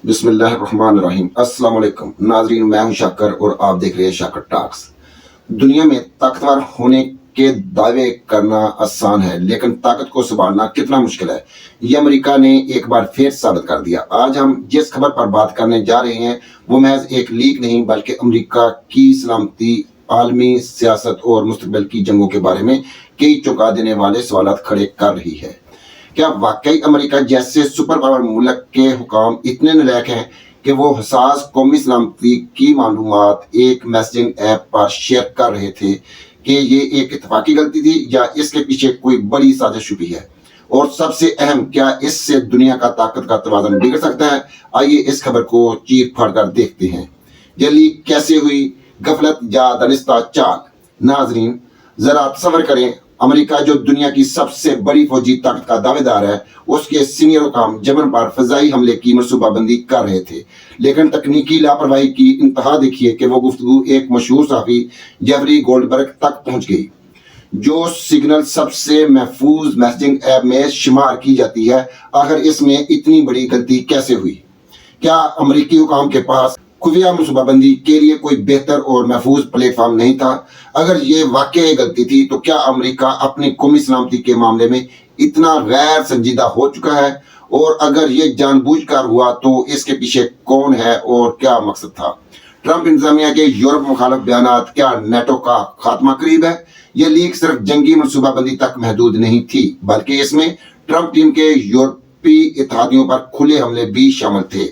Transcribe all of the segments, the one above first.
بسم اللہ الرحمن الرحیم۔ السلام علیکم ناظرین، میں ہوں شاکر اور آپ دیکھ رہے ہیں شاکر ٹاکس۔ دنیا میں طاقتور ہونے کے دعوے کرنا آسان ہے، لیکن طاقت کو سنبھالنا کتنا مشکل ہے، یہ امریکہ نے ایک بار پھر ثابت کر دیا۔ آج ہم جس خبر پر بات کرنے جا رہے ہیں وہ محض ایک لیک نہیں بلکہ امریکہ کی سلامتی، عالمی سیاست اور مستقبل کی جنگوں کے بارے میں کئی چونکا دینے والے سوالات کھڑے کر رہی ہے۔ کیا واقعی امریکہ جیسے سپر پاور ملک کے حکام اتنے نالائق ہیں کہ وہ حساس قومی سلامتی کی معلومات ایک میسجنگ ایپ پر شیئر کر رہے تھے کہ یہ ایک اتفاقی غلطی تھی یا اس کے پیچھے کوئی بڑی سازش چھپی ہے؟ اور سب سے اہم، کیا اس سے دنیا کا طاقت کا توازن بگڑ سکتا ہے؟ آئیے اس خبر کو چیر پھاڑ کر دیکھتے ہیں۔ یہ لیک کیسے ہوئی؟ غفلت یا دانستہ چال؟ ناظرین ذرا تصور کریں، امریکہ جو دنیا کی سب سے بڑی فوجی طاقت کا دعوے دار ہے، اس کے سینئر حکام یمن پر فضائی حملے کی منصوبہ بندی کر رہے تھے، لیکن تکنیکی لاپرواہی کی انتہا دیکھیے کہ وہ گفتگو ایک مشہور صحافی جیفری گولڈبرگ تک پہنچ گئی، جو سگنل سب سے محفوظ میسجنگ ایپ میں شمار کی جاتی ہے۔ آخر اس میں اتنی بڑی غلطی کیسے ہوئی؟ کیا امریکی حکام کے پاس خفیہ منصوبہ بندی کے لیے کوئی بہتر اور محفوظ پلیٹ فارم نہیں تھا؟ اگر یہ واقعی غلطی تھی تو کیا امریکہ اپنی قومی سلامتی کے معاملے میں اتنا غیر سنجیدہ ہو چکا ہے؟ اور اگر یہ جان بوجھ کر ہوا تو اس کے پیچھے کون ہے اور کیا مقصد تھا؟ ٹرمپ انتظامیہ کے یورپ مخالف بیانات، کیا نیٹو کا خاتمہ قریب ہے؟ یہ لیک صرف جنگی منصوبہ بندی تک محدود نہیں تھی، بلکہ اس میں ٹرمپ ٹیم کے یورپی اتحادیوں پر کھلے حملے بھی شامل تھے۔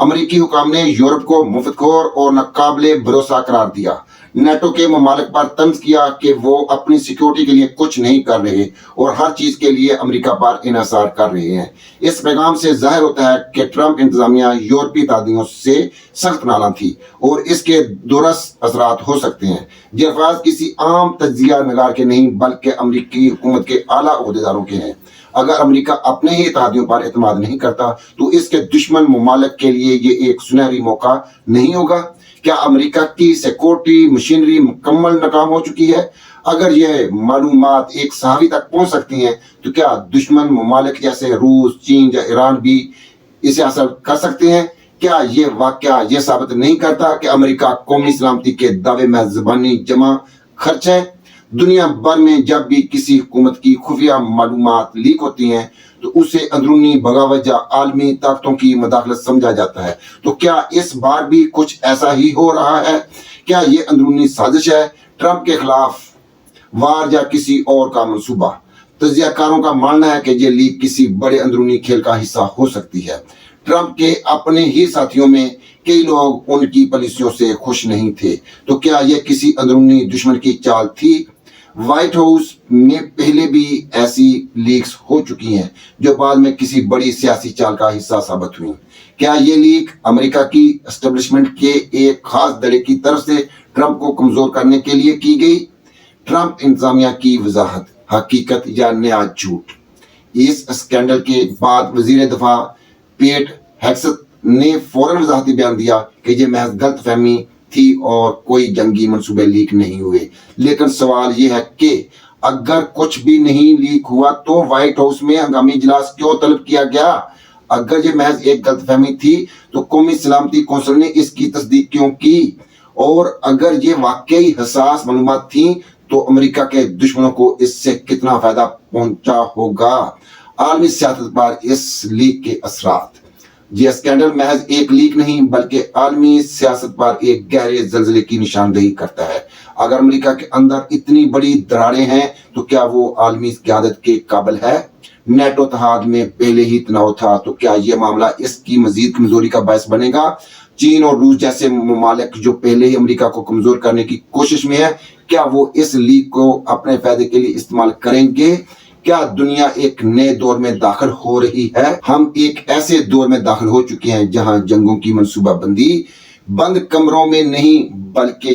امریکی حکام نے یورپ کو مفت خور اور ناقابل بھروسہ قرار دیا، نیٹو کے ممالک پر طنز کیا کہ وہ اپنی سیکیورٹی کے لیے کچھ نہیں کر رہے اور ہر چیز کے لیے امریکہ پر انحصار کر رہے ہیں۔ اس پیغام سے ظاہر ہوتا ہے کہ ٹرمپ انتظامیہ یورپی اتحادیوں سے سخت نالاں تھی اور اس کے درست اثرات ہو سکتے ہیں۔ یہ الفاظ کسی عام تجزیہ نگار کے نہیں بلکہ امریکی حکومت کے اعلیٰ عہدیداروں کے ہیں۔ اگر امریکہ اپنے ہی اتحادیوں پر اعتماد نہیں کرتا تو اس کے دشمن ممالک کے لیے یہ ایک سنہری موقع نہیں ہوگا؟ کیا امریکہ کی سیکورٹی مشینری مکمل ناکام ہو چکی ہے؟ اگر یہ معلومات ایک صحافی تک پہنچ سکتی ہیں تو کیا دشمن ممالک جیسے روس، چین یا ایران بھی اسے حاصل کر سکتے ہیں؟ کیا یہ واقعہ یہ ثابت نہیں کرتا کہ امریکہ قومی سلامتی کے دعوے میں زبانی جمع خرچ ہے؟ دنیا بھر میں جب بھی کسی حکومت کی خفیہ معلومات لیک ہوتی ہیں تو اسے اندرونی بغاوت یا عالمی طاقتوں کی مداخلت سمجھا جاتا ہے۔ تو کیا اس بار بھی کچھ ایسا ہی ہو رہا ہے؟ کیا یہ اندرونی سازش ہے، ٹرمپ کے خلاف وار یا کسی اور کا منصوبہ؟ تجزیہ کاروں کا ماننا ہے کہ یہ لیک کسی بڑے اندرونی کھیل کا حصہ ہو سکتی ہے۔ ٹرمپ کے اپنے ہی ساتھیوں میں کئی لوگ ان کی پالیسیوں سے خوش نہیں تھے، تو کیا یہ کسی اندرونی دشمن کی چال تھی؟ وائٹ ہاؤس میں پہلے بھی ایسی لیکس ہو چکی ہیں جو بعد میں کسی بڑی سیاسی چال کا حصہ ثابت ہوئیں۔ کیا یہ لیک امریکہ کی اسٹیبلشمنٹ کے ایک خاص دھڑے کی طرف سے ٹرمپ کو کمزور کرنے کے لیے کی گئی؟ ٹرمپ انتظامیہ کی وضاحت، حقیقت یا نیا جھوٹ؟ اس اسکینڈل کے بعد وزیر دفاع پیٹ ہیگسٹ نے فوراً وضاحتی بیان دیا کہ یہ محض غلط فہمی تھی اور کوئی جنگی منصوبے لیک نہیں ہوئے۔ لیکن سوال یہ ہے کہ اگر کچھ بھی نہیں لیک ہوا تو وائٹ ہاؤس میں ہنگامی اجلاس کیوں طلب کیا گیا؟ اگر یہ محض ایک غلط فہمی تھی تو قومی سلامتی کونسل نے اس کی تصدیق کیوں کی؟ اور اگر یہ واقعی حساس معلومات تھیں تو امریکہ کے دشمنوں کو اس سے کتنا فائدہ پہنچا ہوگا؟ عالمی سیاست پر اس لیک کے اثرات۔ یہ اسکینڈل محض ایک لیک نہیں بلکہ عالمی سیاست پر ایک گہرے زلزلے کی نشاندہی کرتا ہے۔ اگر امریکہ کے اندر اتنی بڑی دراڑیں ہیں تو کیا وہ عالمی قیادت کے قابل ہے؟ نیٹو اتحاد میں پہلے ہی تناؤ تھا، تو کیا یہ معاملہ اس کی مزید کمزوری کا باعث بنے گا؟ چین اور روس جیسے ممالک جو پہلے ہی امریکہ کو کمزور کرنے کی کوشش میں ہے، کیا وہ اس لیک کو اپنے فائدے کے لیے استعمال کریں گے؟ کیا دنیا ایک نئے دور میں داخل ہو رہی ہے؟ ہم ایک ایسے دور میں داخل ہو چکے ہیں جہاں جنگوں کی منصوبہ بندی بند کمروں میں نہیں بلکہ